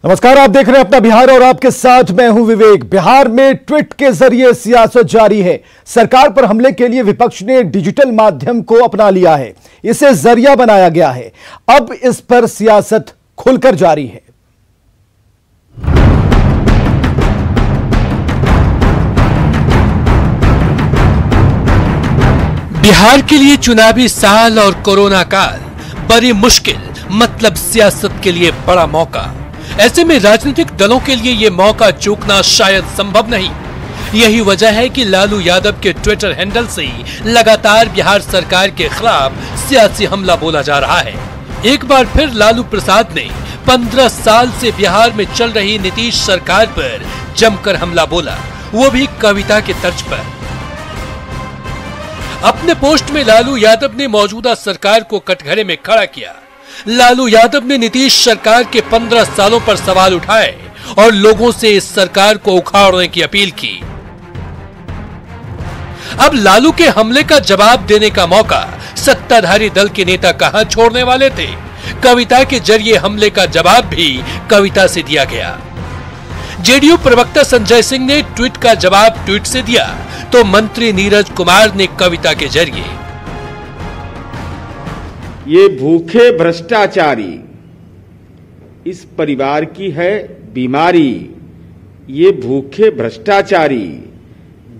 नमस्कार, आप देख रहे हैं अपना बिहार और आपके साथ मैं हूं विवेक। बिहार में ट्वीट के जरिए सियासत जारी है। सरकार पर हमले के लिए विपक्ष ने डिजिटल माध्यम को अपना लिया है, इसे जरिया बनाया गया है। अब इस पर सियासत खुलकर जारी है। बिहार के लिए चुनावी साल और कोरोना काल बड़ी मुश्किल, मतलब सियासत के लिए बड़ा मौका। ऐसे में राजनीतिक दलों के लिए ये मौका चूकना शायद संभव नहीं। यही वजह है कि लालू यादव के ट्विटर हैंडल से लगातार बिहार सरकार के खिलाफ सियासी हमला बोला जा रहा है। एक बार फिर लालू प्रसाद ने 15 साल से बिहार में चल रही नीतीश सरकार पर जमकर हमला बोला, वो भी कविता के तर्ज पर। अपने पोस्ट में लालू यादव ने मौजूदा सरकार को कटघरे में खड़ा किया। लालू यादव ने नीतीश सरकार के 15 सालों पर सवाल उठाए और लोगों से इस सरकार को उखाड़ने की अपील की। अब लालू के हमले का जवाब देने का मौका सत्ताधारी दल के नेता कहां छोड़ने वाले थे। कविता के जरिए हमले का जवाब भी कविता से दिया गया। जेडीयू प्रवक्ता संजय सिंह ने ट्वीट का जवाब ट्वीट से दिया, तो मंत्री नीरज कुमार ने कविता के जरिए। ये भूखे भ्रष्टाचारी इस परिवार की है बीमारी। ये भूखे भ्रष्टाचारी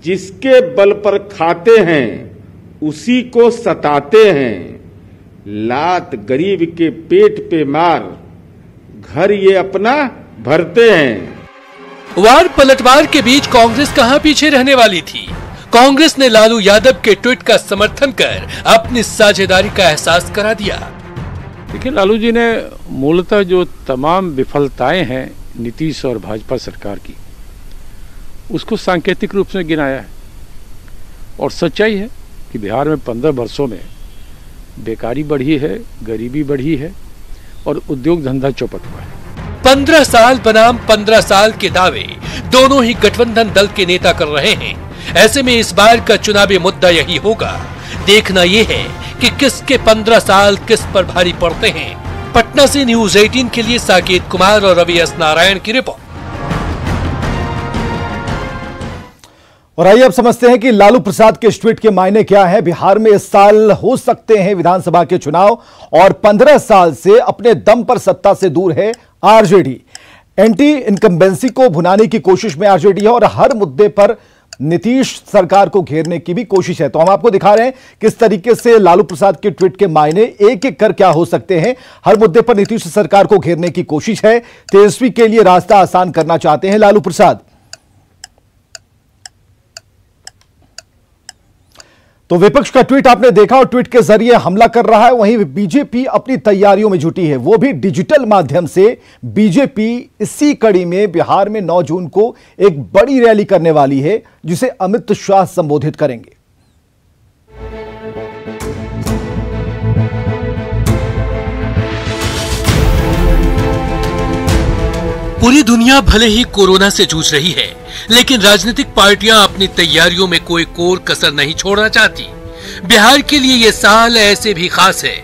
जिसके बल पर खाते हैं उसी को सताते हैं। लात गरीब के पेट पे मार, घर ये अपना भरते हैं। वार पलटवार के बीच कांग्रेस कहां पीछे रहने वाली थी। कांग्रेस ने लालू यादव के ट्वीट का समर्थन कर अपनी साझेदारी का एहसास करा दिया। देखिए, लालू जी ने मूलतः जो तमाम विफलताएं हैं नीतीश और भाजपा सरकार की, उसको सांकेतिक रूप से गिनाया है। और सच्चाई है कि बिहार में 15 वर्षों में बेकारी बढ़ी है, गरीबी बढ़ी है और उद्योग धंधा चौपट हुआ है। 15 साल बनाम 15 साल के दावे दोनों ही गठबंधन दल के नेता कर रहे हैं। ऐसे में इस बार का चुनावी मुद्दा यही होगा। देखना यह है कि किसके 15 साल किस पर भारी पड़ते हैं। पटना से न्यूज़ 18 के लिए साकेत कुमार और रवि एस नारायण की रिपोर्ट। और आइए अब समझते हैं कि लालू प्रसाद के इस ट्वीट के मायने क्या है। बिहार में इस साल हो सकते हैं विधानसभा के चुनाव और 15 साल से अपने दम पर सत्ता से दूर है आरजेडी। एंटी इनकम्बेंसी को भुनाने की कोशिश में आरजेडी है और हर मुद्दे पर नीतीश सरकार को घेरने की भी कोशिश है। तो हम आपको दिखा रहे हैं किस तरीके से लालू प्रसाद के ट्वीट के मायने एक एक कर क्या हो सकते हैं। हर मुद्दे पर नीतीश सरकार को घेरने की कोशिश है। तेजस्वी के लिए रास्ता आसान करना चाहते हैं लालू प्रसाद। तो विपक्ष का ट्वीट आपने देखा और ट्वीट के जरिए हमला कर रहा है। वहीं बीजेपी अपनी तैयारियों में जुटी है, वो भी डिजिटल माध्यम से। बीजेपी इसी कड़ी में बिहार में 9 जून को एक बड़ी रैली करने वाली है, जिसे अमित शाह संबोधित करेंगे। पूरी दुनिया भले ही कोरोना से जूझ रही है, लेकिन राजनीतिक पार्टियां अपनी तैयारियों में कोई कोर कसर नहीं छोड़ना चाहती। बिहार के लिए ये साल ऐसे भी खास है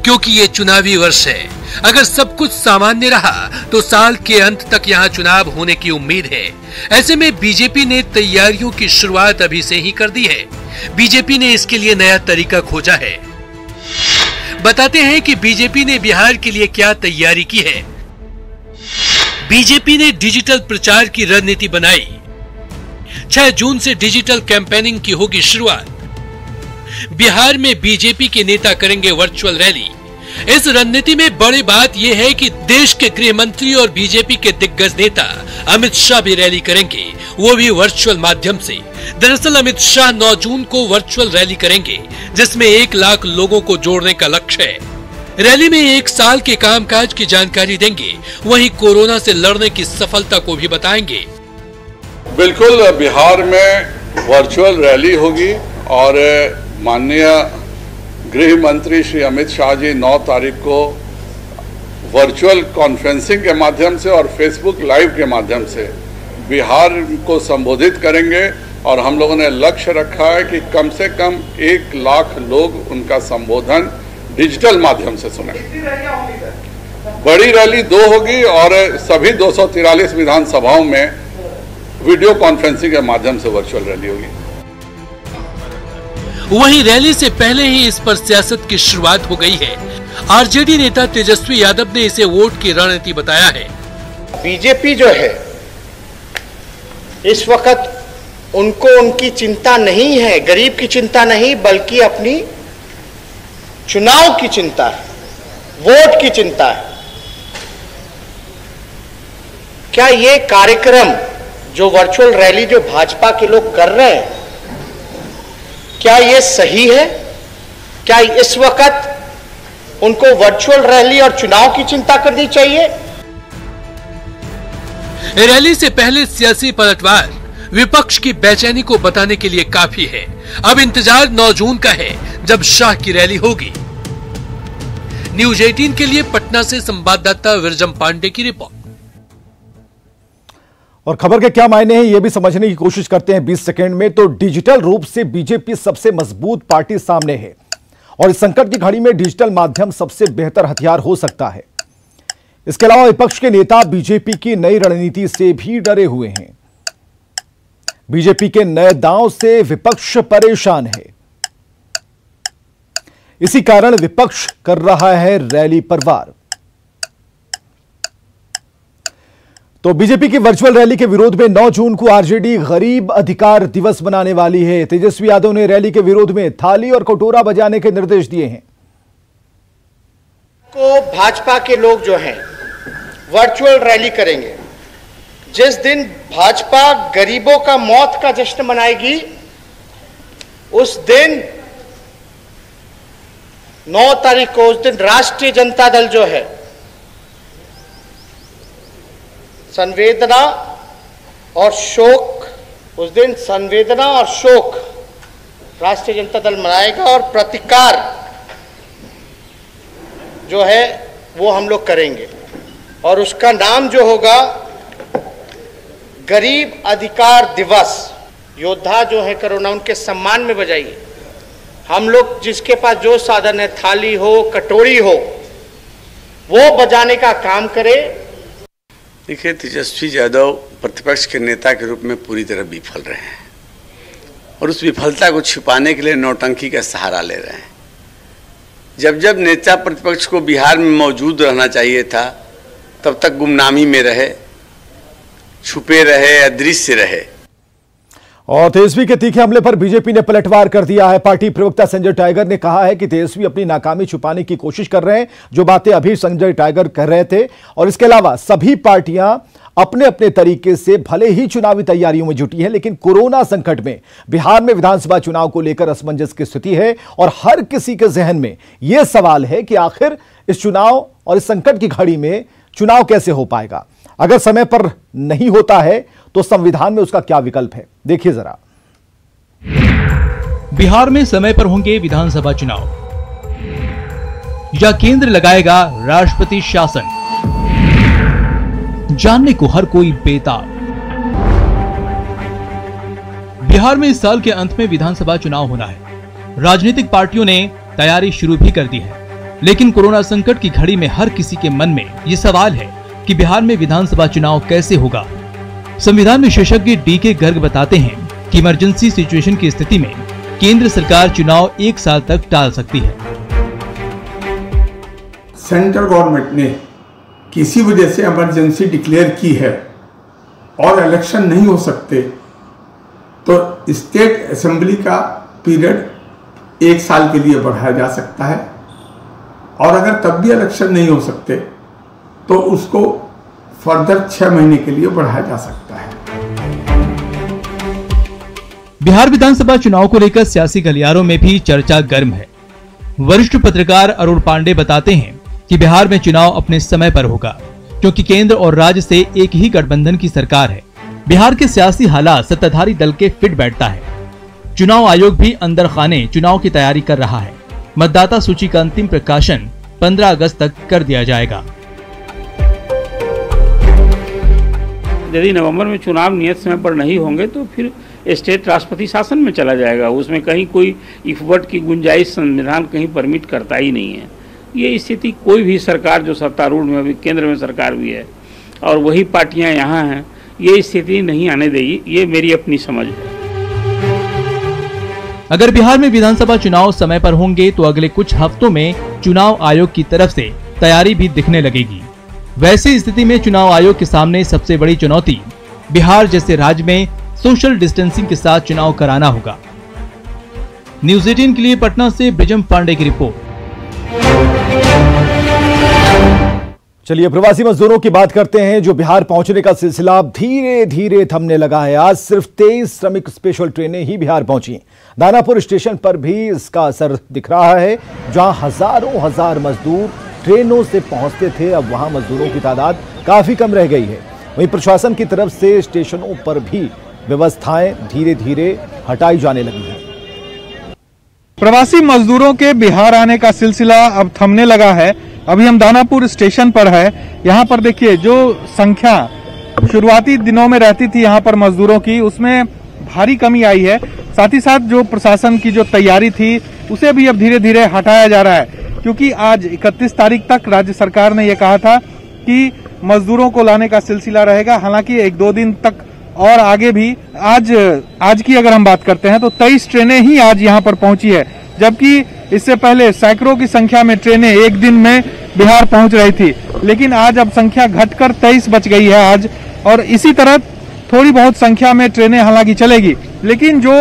क्योंकि ये चुनावी वर्ष है। अगर सब कुछ सामान्य रहा तो साल के अंत तक यहाँ चुनाव होने की उम्मीद है। ऐसे में बीजेपी ने तैयारियों की शुरुआत अभी से ही कर दी है। बीजेपी ने इसके लिए नया तरीका खोजा है। बताते हैं कि बीजेपी ने बिहार के लिए क्या तैयारी की है। बीजेपी ने डिजिटल प्रचार की रणनीति बनाई। 6 जून से डिजिटल कैंपेनिंग की होगी शुरुआत। बिहार में बीजेपी के नेता करेंगे वर्चुअल रैली। इस रणनीति में बड़ी बात यह है कि देश के गृह मंत्री और बीजेपी के दिग्गज नेता अमित शाह भी रैली करेंगे, वो भी वर्चुअल माध्यम से। दरअसल अमित शाह 9 जून को वर्चुअल रैली करेंगे, जिसमें 1 लाख लोगों को जोड़ने का लक्ष्य है। रैली में 1 साल के कामकाज की जानकारी देंगे, वहीं कोरोना से लड़ने की सफलता को भी बताएंगे। बिल्कुल, बिहार में वर्चुअल रैली होगी और माननीय गृह मंत्री श्री अमित शाह जी 9 तारीख को वर्चुअल कॉन्फ्रेंसिंग के माध्यम से और फेसबुक लाइव के माध्यम से बिहार को संबोधित करेंगे। और हम लोगों ने लक्ष्य रखा है कि कम से कम 1 लाख लोग उनका संबोधन डिजिटल माध्यम से सुने। बड़ी रैली 2 होगी और सभी 243 विधानसभाओं में वीडियो कॉन्फ्रेंसिंग के माध्यम से वर्चुअल रैली होगी। वहीं रैली से पहले ही इस पर सियासत की शुरुआत हो गई है। आरजेडी नेता तेजस्वी यादव ने इसे वोट की रणनीति बताया है। बीजेपी जो है इस वक्त उनको उनकी चिंता नहीं है, गरीब की चिंता नहीं, बल्कि अपनी चुनाव की चिंता है, वोट की चिंता है। क्या ये कार्यक्रम जो वर्चुअल रैली जो भाजपा के लोग कर रहे हैं, क्या ये सही है? क्या इस वक्त उनको वर्चुअल रैली और चुनाव की चिंता करनी चाहिए? रैली से पहले सियासी पलटवार विपक्ष की बेचैनी को बताने के लिए काफी है। अब इंतजार 9 जून का है, जब शाह की रैली होगी। न्यूज 18 के लिए पटना से संवाददाता विरजम पांडे की रिपोर्ट। और खबर के क्या मायने हैं यह भी समझने की कोशिश करते हैं 20 सेकंड में। तो डिजिटल रूप से बीजेपी सबसे मजबूत पार्टी सामने है और इस संकट की घड़ी में डिजिटल माध्यम सबसे बेहतर हथियार हो सकता है। इसके अलावा विपक्ष के नेता बीजेपी की नई रणनीति से भी डरे हुए हैं। बीजेपी के नए दांव से विपक्ष परेशान है। इसी कारण विपक्ष कर रहा है रैली पर वार। तो बीजेपी की वर्चुअल रैली के विरोध में 9 जून को आरजेडी गरीब अधिकार दिवस मनाने वाली है। तेजस्वी यादव ने रैली के विरोध में थाली और कटोरा बजाने के निर्देश दिए हैं। को भाजपा के लोग जो हैं वर्चुअल रैली करेंगे। जिस दिन भाजपा गरीबों का मौत का जश्न मनाएगी, उस दिन 9 तारीख को, उस दिन राष्ट्रीय जनता दल जो है संवेदना और शोक, उस दिन संवेदना और शोक राष्ट्रीय जनता दल मनाएगा और प्रतिकार जो है वो हम लोग करेंगे। और उसका नाम जो होगा गरीब अधिकार दिवस। योद्धा जो है कोरोना, उनके सम्मान में बजाइए। हम लोग जिसके पास जो साधन है, थाली हो, कटोरी हो, वो बजाने का काम करे। देखिए, तेजस्वी यादव प्रतिपक्ष के नेता के रूप में पूरी तरह विफल रहे हैं और उस विफलता को छिपाने के लिए नौटंकी का सहारा ले रहे हैं। जब जब नेता प्रतिपक्ष को बिहार में मौजूद रहना चाहिए था, तब तक गुमनामी में रहे, छुपे रहे, अदृश्य रहे। और तेजस्वी के तीखे हमले पर बीजेपी ने पलटवार कर दिया है। पार्टी प्रवक्ता संजय टाइगर ने कहा है कि तेजस्वी अपनी नाकामी छुपाने की कोशिश कर रहे हैं, जो बातें अभी संजय टाइगर कर रहे थे। और इसके अलावा सभी पार्टियां अपने अपने तरीके से भले ही चुनावी तैयारियों में जुटी हैं, लेकिन कोरोना संकट में बिहार में विधानसभा चुनाव को लेकर असमंजस की स्थिति है और हर किसी के जहन में यह सवाल है कि आखिर इस चुनाव और इस संकट की घड़ी में चुनाव कैसे हो पाएगा। अगर समय पर नहीं होता है तो संविधान में उसका क्या विकल्प है, देखिए जरा। बिहार में समय पर होंगे विधानसभा चुनाव या केंद्र लगाएगा राष्ट्रपति शासन, जानने को हर कोई बेताब। बिहार में इस साल के अंत में विधानसभा चुनाव होना है। राजनीतिक पार्टियों ने तैयारी शुरू भी कर दी है, लेकिन कोरोना संकट की घड़ी में हर किसी के मन में ये सवाल है कि बिहार में विधानसभा चुनाव कैसे होगा। संविधान विशेषज्ञ डीके गर्ग बताते हैं कि इमरजेंसी सिचुएशन की स्थिति में केंद्र सरकार चुनाव 1 साल तक टाल सकती है। सेंट्रल गवर्नमेंट ने किसी वजह से इमरजेंसी डिक्लेयर की है और इलेक्शन नहीं हो सकते, तो स्टेट असेंबली का पीरियड 1 साल के लिए बढ़ाया जा सकता है। और अगर तब भी इलेक्शन नहीं हो सकते तो उसको फर्दर 6 महीने के लिए बढ़ाया जा सकता है। बिहार विधानसभा चुनाव को लेकर सियासी गलियारों में भी चर्चा गर्म है। वरिष्ठ पत्रकार अरुण पांडे बताते हैं कि बिहार में चुनाव अपने समय पर होगा, क्योंकि केंद्र और राज्य से एक ही गठबंधन की सरकार है। बिहार के सियासी हालात सत्ताधारी दल के फिट बैठता है। चुनाव आयोग भी अंदर खाने चुनाव की तैयारी कर रहा है। मतदाता सूची का अंतिम प्रकाशन 15 अगस्त तक कर दिया जाएगा। यदि नवंबर में चुनाव नियत समय पर नहीं होंगे तो फिर स्टेट राष्ट्रपति शासन में चला जाएगा। उसमें कहीं कोई इफवर्ट की गुंजाइश संविधान कहीं परमिट करता ही नहीं है। ये स्थिति कोई भी सरकार जो सत्तारूढ़ में अभी केंद्र में सरकार भी है और वही पार्टियां यहाँ हैं, ये स्थिति नहीं आने देगी, ये मेरी अपनी समझ है। अगर बिहार में विधानसभा चुनाव समय पर होंगे तो अगले कुछ हफ्तों में चुनाव आयोग की तरफ से तैयारी भी दिखने लगेगी। वैसी स्थिति में चुनाव आयोग के सामने सबसे बड़ी चुनौती बिहार जैसे राज्य में सोशल डिस्टेंसिंग के साथ चुनाव कराना होगा। न्यूज़ 18 के लिए पटना से ब्रिजम पांडे की रिपोर्ट। चलिए प्रवासी मजदूरों की बात करते हैं, जो बिहार पहुंचने का सिलसिला धीरे धीरे थमने लगा है। आज सिर्फ 23 श्रमिक स्पेशल ट्रेनें ही बिहार पहुंची। दानापुर स्टेशन पर भी इसका असर दिख रहा है। जहां हजारों हजार मजदूर ट्रेनों से पहुंचते थे, अब वहां मजदूरों की तादाद काफी कम रह गई है। वहीं प्रशासन की तरफ से स्टेशनों पर भी व्यवस्थाएं धीरे धीरे हटाई जाने लगी हैं। प्रवासी मजदूरों के बिहार आने का सिलसिला अब थमने लगा है। अभी हम दानापुर स्टेशन पर है। यहाँ पर देखिए, जो संख्या शुरुआती दिनों में रहती थी यहाँ पर मजदूरों की, उसमें भारी कमी आई है। साथ ही साथ जो प्रशासन की जो तैयारी थी उसे भी अब धीरे धीरे हटाया जा रहा है, क्योंकि आज 31 तारीख तक राज्य सरकार ने यह कहा था कि मजदूरों को लाने का सिलसिला रहेगा। हालांकि 1-2 दिन तक और आगे भी। आज की अगर हम बात करते हैं तो 23 ट्रेनें ही आज यहाँ पर पहुंची है, जबकि इससे पहले सैकड़ों की संख्या में ट्रेनें एक दिन में बिहार पहुंच रही थी। लेकिन आज अब संख्या घटकर 23 बच गई है आज, और इसी तरह थोड़ी बहुत संख्या में ट्रेनें हालांकि चलेगी, लेकिन जो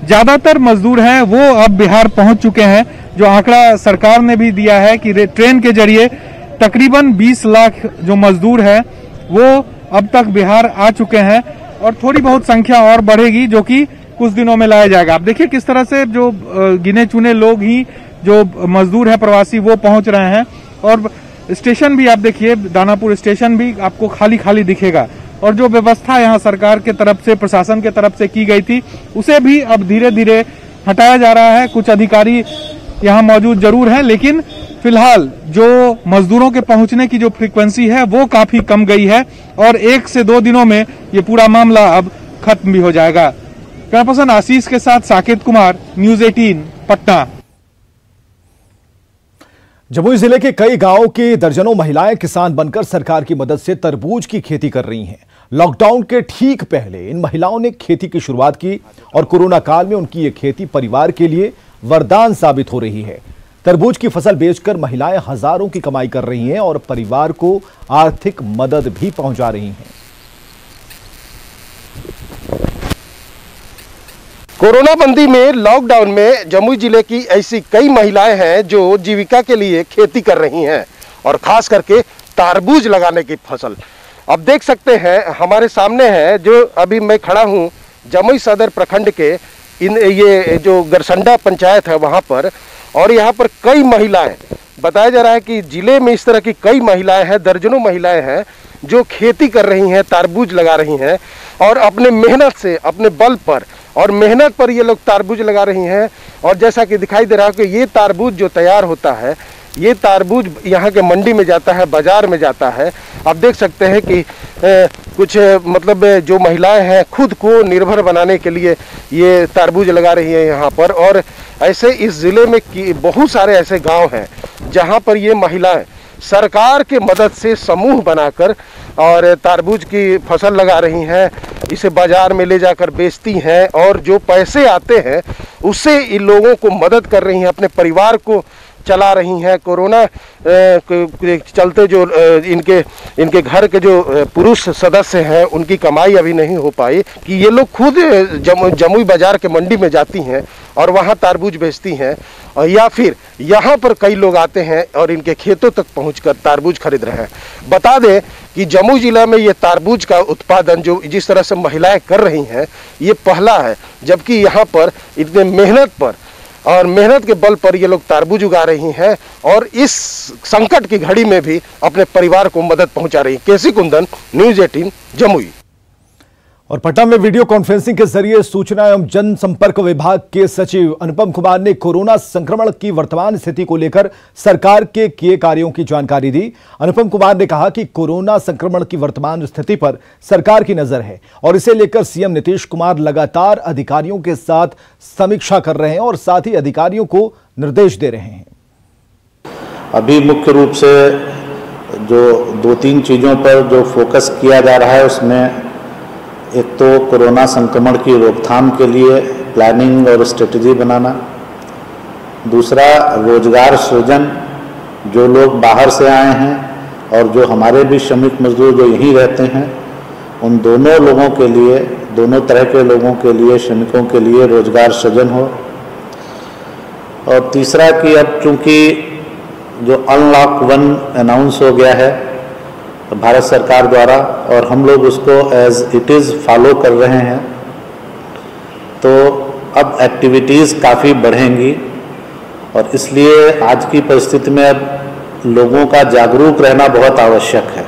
ज्यादातर मजदूर हैं वो अब बिहार पहुंच चुके हैं। जो आंकड़ा सरकार ने भी दिया है कि ट्रेन के जरिए तकरीबन 20 लाख जो मजदूर है वो अब तक बिहार आ चुके हैं, और थोड़ी बहुत संख्या और बढ़ेगी जो कि कुछ दिनों में लाया जाएगा। आप देखिए किस तरह से जो गिने चुने लोग ही जो मजदूर है प्रवासी वो पहुंच रहे हैं। और स्टेशन भी आप देखिए, दानापुर स्टेशन भी आपको खाली खाली दिखेगा, और जो व्यवस्था यहाँ सरकार के तरफ से, प्रशासन के तरफ से की गई थी उसे भी अब धीरे धीरे हटाया जा रहा है। कुछ अधिकारी यहाँ मौजूद जरूर हैं, लेकिन फिलहाल जो मजदूरों के पहुंचने की जो फ्रीक्वेंसी है वो काफी कम गई है, और 1 से 2 दिनों में ये पूरा मामला अब खत्म भी हो जाएगा। कैमरा पर्सन आशीष के साथ साकेत कुमार, न्यूज़ 18 पटना। जमुई जिले के कई गांवों की दर्जनों महिलाएं किसान बनकर सरकार की मदद से तरबूज की खेती कर रही हैं। लॉकडाउन के ठीक पहले इन महिलाओं ने खेती की शुरुआत की, और कोरोना काल में उनकी ये खेती परिवार के लिए वरदान साबित हो रही है। तरबूज की फसल बेचकर महिलाएं हजारों की कमाई कर रही हैं और परिवार को आर्थिक मदद भी पहुंचा रही हैं। कोरोना बंदी में, लॉकडाउन में जमुई जिले की ऐसी कई महिलाएं हैं जो जीविका के लिए खेती कर रही हैं, और खास करके तरबूज लगाने की फसल। अब देख सकते हैं हमारे सामने है, जो अभी मैं खड़ा हूं जमुई सदर प्रखंड के ये जो गरसंडा पंचायत है वहां पर, और यहाँ पर कई महिलाएं, बताया जा रहा है कि जिले में इस तरह की कई महिलाएं हैं, दर्जनों महिलाएं हैं जो खेती कर रही हैं, तरबूज लगा रही हैं, और अपने मेहनत से, अपने बल पर और मेहनत पर ये लोग तरबूज लगा रही हैं। और जैसा कि दिखाई दे रहा है कि ये तरबूज जो तैयार होता है, ये तरबूज यहाँ के मंडी में जाता है, बाजार में जाता है। आप देख सकते हैं कि कुछ मतलब जो महिलाएं हैं खुद को निर्भर बनाने के लिए ये तरबूज लगा रही है यहाँ पर। और ऐसे इस जिले में बहुत सारे ऐसे गांव हैं जहाँ पर ये महिलाएं सरकार के मदद से समूह बनाकर और तरबूज की फसल लगा रही हैं, इसे बाजार में ले जाकर बेचती हैं, और जो पैसे आते हैं उससे इन लोगों को मदद कर रही हैं, अपने परिवार को चला रही हैं। कोरोना के चलते जो इनके घर के जो पुरुष सदस्य हैं उनकी कमाई अभी नहीं हो पाई, कि ये लोग खुद जमुई बाजार के मंडी में जाती हैं और वहाँ तरबूज बेचती हैं, और या फिर यहाँ पर कई लोग आते हैं और इनके खेतों तक पहुंचकर तरबूज खरीद रहे हैं। बता दें कि जमुई जिला में ये तरबूज का उत्पादन जो जिस तरह से महिलाएं कर रही हैं ये पहला है, जबकि यहाँ पर इतने मेहनत पर और मेहनत के बल पर ये लोग तरबूज उगा रही हैं, और इस संकट की घड़ी में भी अपने परिवार को मदद पहुंचा रही है। केसी कुंदन, न्यूज़ 18 जमुई। और पटना में वीडियो कॉन्फ्रेंसिंग के जरिए सूचना एवं जनसंपर्क विभाग के सचिव अनुपम कुमार ने कोरोना संक्रमण की वर्तमान स्थिति को लेकर सरकार के किए कार्यों की जानकारी दी। अनुपम कुमार ने कहा कि कोरोना संक्रमण की वर्तमान स्थिति पर सरकार की नजर है, और इसे लेकर सीएम नीतीश कुमार लगातार अधिकारियों के साथ समीक्षा कर रहे हैं और साथ ही अधिकारियों को निर्देश दे रहे हैं। अभी मुख्य रूप से जो 2-3 चीज़ों पर जो फोकस किया जा रहा है, उसमें एक तो कोरोना संक्रमण की रोकथाम के लिए प्लानिंग और स्ट्रेटजी बनाना, दूसरा रोजगार सृजन, जो लोग बाहर से आए हैं और जो हमारे भी श्रमिक मजदूर जो यहीं रहते हैं, उन दोनों लोगों के लिए, दोनों तरह के लोगों के लिए, श्रमिकों के लिए रोजगार सृजन हो। और तीसरा कि अब चूँकि जो अनलॉक 1 अनाउंस हो गया है भारत सरकार द्वारा और हम लोग उसको एज इट इज़ फॉलो कर रहे हैं, तो अब एक्टिविटीज़ काफ़ी बढ़ेंगी और इसलिए आज की परिस्थिति में अब लोगों का जागरूक रहना बहुत आवश्यक है।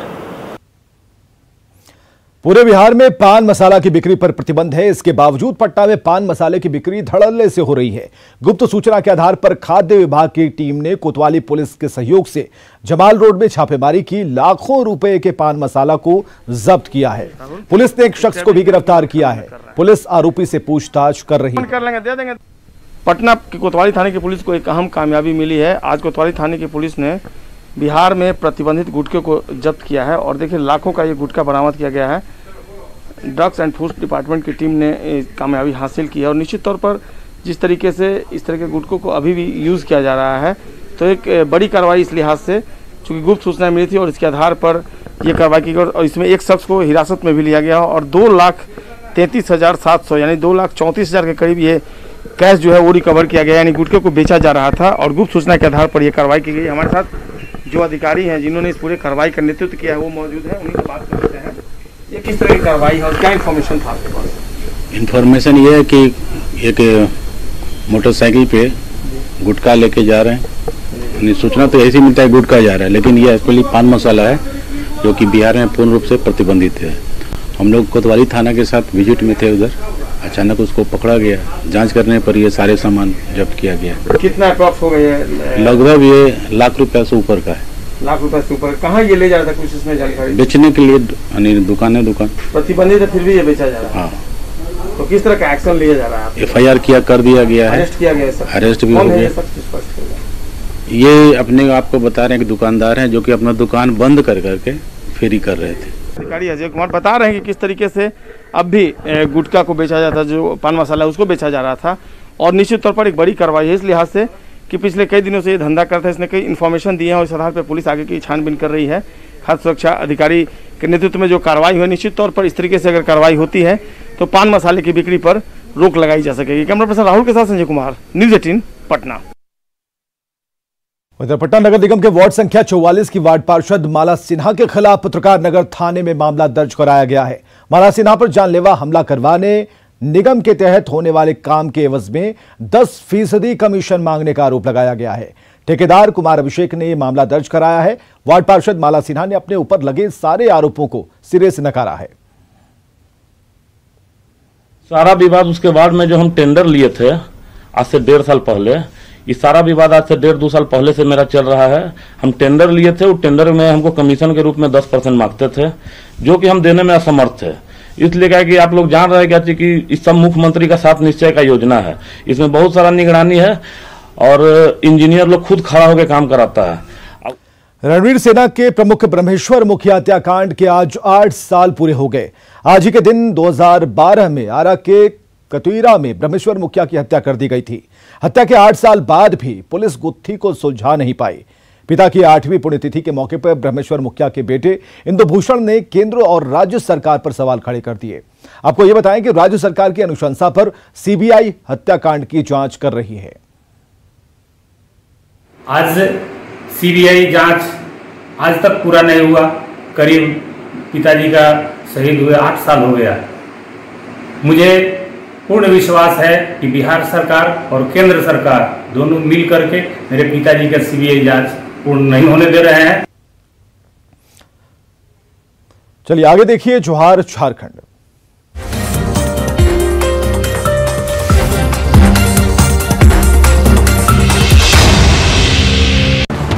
पूरे बिहार में पान मसाला की बिक्री पर प्रतिबंध है। इसके बावजूद पटना में पान मसाले की बिक्री धड़ल्ले से हो रही है। गुप्त सूचना के आधार पर खाद्य विभाग की टीम ने कोतवाली पुलिस के सहयोग से जमाल रोड में छापेमारी की। लाखों रुपए के पान मसाला को जब्त किया है। पुलिस ने एक शख्स को भी गिरफ्तार किया है। पुलिस आरोपी से पूछताछ कर रही है। पटना के कोतवाली थाने की पुलिस को एक अहम कामयाबी मिली है। आज कोतवाली थाने की पुलिस ने बिहार में प्रतिबंधित गुटखे को जब्त किया है और देखिए लाखों का ये गुटखा बरामद किया गया है। ड्रग्स एंड फूड डिपार्टमेंट की टीम ने कामयाबी हासिल की है और निश्चित तौर पर जिस तरीके से इस तरह के गुटखों को अभी भी यूज़ किया जा रहा है, तो एक बड़ी कार्रवाई इस लिहाज से, चूँकि गुप्त सूचना मिली थी और इसके आधार पर ये कार्रवाई की गई और इसमें एक शख्स को हिरासत में भी लिया गया और 2,33,700 यानी 2,34,000 के करीब ये कैश जो है वो रिकवर किया गया, यानी गुटखे को बेचा जा रहा था और गुप्त सूचना के आधार पर यह कार्रवाई की गई। हमारे साथ जो अधिकारी हैं जिन्होंने इस पूरे कार्रवाई का नेतृत्व किया है वो मौजूद है, उन्हीं से बात कर लेते हैं। ये किस तरह की कार्रवाई है और क्या इन्फॉर्मेशन था आपके पास? इन्फॉर्मेशन ये है कि एक मोटरसाइकिल पे गुटखा लेके जा रहे हैं। सूचना तो ऐसी मिलता है गुटखा जा रहा है, लेकिन ये एक्चुअली पान मसाला है जो कि बिहार में पूर्ण रूप से प्रतिबंधित है। हम लोग कोतवाली थाना के साथ विजिट में थे, उधर अचानक उसको पकड़ा गया। जांच करने पर ये सारे सामान जब्त किया गया। कितना अप्रॉक्स हो गई है? लगभग ये लाख रुपए से ऊपर का है। लाख रुपए से ऊपर। कहाँ ये ले जा रहा था, कुछ इसमें जानकारी? बेचने के लिए, यानी दुकान प्रतिबंधित है फिर भी ये बेचा जा रहा है। हाँ। तो किस तरह का एक्शन लिया जा रहा है? FIR कर दिया गया है। अरेस्ट किया गया है? अरेस्ट भी हो गया। ये अपने आपको बता रहे हैं कि दुकानदार हैं जो कि अपना दुकान बंद कर करके फेरी कर रहे थे। अधिकारी अजय कुमार बता रहे हैं कि किस तरीके से अब भी गुटखा को बेचा जाता, जो पान मसाला उसको बेचा जा रहा था और निश्चित तौर पर एक बड़ी कार्रवाई है इस लिहाज से कि पिछले कई दिनों से ये धंधा करता है। इसने कई इन्फॉर्मेशन दी है और इस आधार पर पुलिस आगे की छानबीन कर रही है। खाद्य सुरक्षा अधिकारी के नेतृत्व में जो कार्रवाई हुई, निश्चित तौर पर इस तरीके से अगर कार्रवाई होती है तो पान मसाले की बिक्री पर रोक लगाई जा सकेगी। कैमरा पर्सन राहुल के साथ संजय कुमार, न्यूज़ 18 पटना। उधर पटना नगर निगम के वार्ड संख्या 44 की वार्ड पार्षद माला सिन्हा के खिलाफ पत्रकार नगर थाने में मामला दर्ज कराया गया है। माला सिन्हा पर जानलेवा हमला करवाने, निगम के तहत होने वाले काम के एवज में 10% कमीशन मांगने का आरोप लगाया गया है। ठेकेदार कुमार अभिषेक ने यह मामला दर्ज कराया है। वार्ड पार्षद माला सिन्हा ने अपने ऊपर लगे सारे आरोपों को सिरे से नकारा है। सारा विवाद उसके बाद में जो हम टेंडर लिए थे आज से 1.5 साल पहले, ये सारा विवाद आज से 1.5-2 साल पहले से मेरा चल रहा है। हम टेंडर लिए थे, वो टेंडर में हमको कमीशन के रूप में 10% मांगते थे, जो कि हम देने में असमर्थ थे। इसलिए क्या कि आप लोग जान रहे हैं कि इस सब मुख्यमंत्री का 7 निश्चय का योजना है, इसमें बहुत सारा निगरानी है और इंजीनियर लोग खुद खड़ा होकर काम कराता है। रणवीर सेना के प्रमुख ब्रह्मेश्वर मुखिया हत्याकांड के आज 8 साल पूरे हो गए। आज ही के दिन 2012 में आरा के कतुईरा में ब्रह्मेश्वर मुखिया की हत्या कर दी गई थी। हत्या के 8 साल बाद भी पुलिस गुत्थी को सुलझा नहीं पाई। पिता की 8वीं पुण्यतिथि के मौके पर ब्रह्मेश्वर मुखिया के बेटे इंदुभूषण ने केंद्र और राज्य सरकार पर सवाल खड़े कर दिए। आपको यह बताएं कि राज्य सरकार की अनुशंसा पर सीबीआई हत्याकांड की जांच कर रही है। आज सीबीआई जांच आज तक पूरा नहीं हुआ। करीब पिताजी का शहीद हुए 8 साल हो गया। मुझे पूर्ण विश्वास है कि बिहार सरकार और केंद्र सरकार दोनों मिल करके मेरे पिताजी का सीबीआई जांच पूर्ण नहीं होने दे रहे हैं। चलिए आगे देखिए जोहार झारखंड।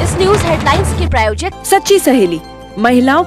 इस न्यूज हेडलाइंस के प्रायोजक सच्ची सहेली महिलाओं